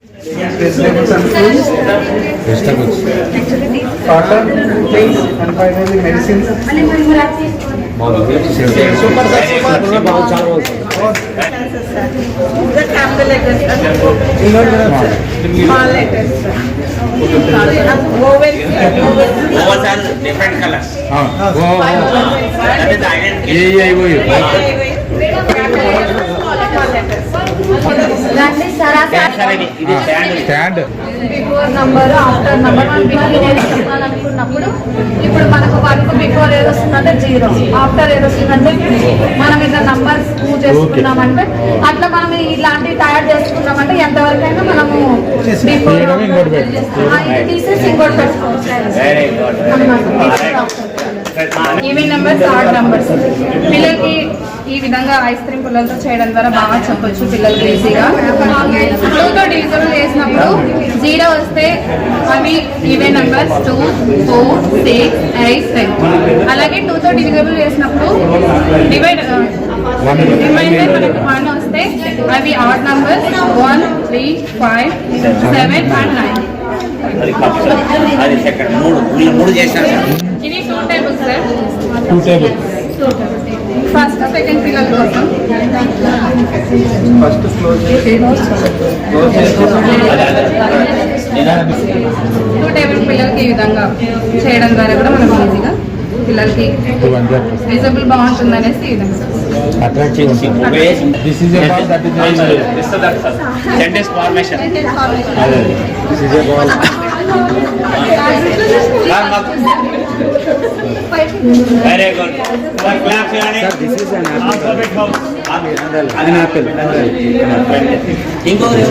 Vegetables and fruits, cotton, things, and finally medicines. Super. The capital letters, small letters. Vowels are different colors. That is the identity. Stand before number after number మనం before ఏది చెప్పాలనుకున్నప్పుడు ఇప్పుడు మనకు వరకు before ఏది వస్తుందంటే 0, after ఏది వస్తుందంటే 3. మనం ఇట్లా నంబర్స్ మూవ్ చేసుకున్నామంటే అట్లా మనం ఇలాంటివి తయారు చేసుకున్నామంటే ఎంతవరకైనా మనము బిఫోర్ తీసేసి ఇంకోటి పెట్టుకోవచ్చు. ఈవెన్ నెంబర్స్, ఆడ్ నెంబర్స్ పిల్లలకి ఈ విధంగా ఐస్ క్రీమ్ పుల్లలతో చేయడం ద్వారా బాగా చెప్పొచ్చు పిల్లలకి ఈజీగా. 2తో డివిజన్ చేసినప్పుడు 0 వస్తే అవి ఈవెన్ నెంబర్స్ 2, 4, 6, 8, 7. అలాగే 2తో డివిజబుల్ చేసినప్పుడు రిమైండర్ మనకి 1 వస్తే అవి ఆడ్ నెంబర్స్ 1, 3, 5, 7 and 9. అది సెకండ్ మూడు చేశారు సార్. ఇది 2 tables sir. 2 table. First second పిల్లల కోసం First close. 2 టేబుల్ పిల్లలకి ఈ విధంగా చేయడం ద్వారా కూడా మనం ఈజీగా పిల్లలకి విజిబుల్ బాగుంటుంది అనేసి ఈ విధంగా this is a ball, that is sentence formation. Very good. Clap చేయండి. ఇంకొకరు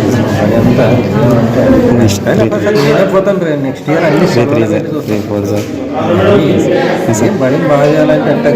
నెక్స్ట్ ఇయర్ అన్ని బాగా చేయాలంటే అంటే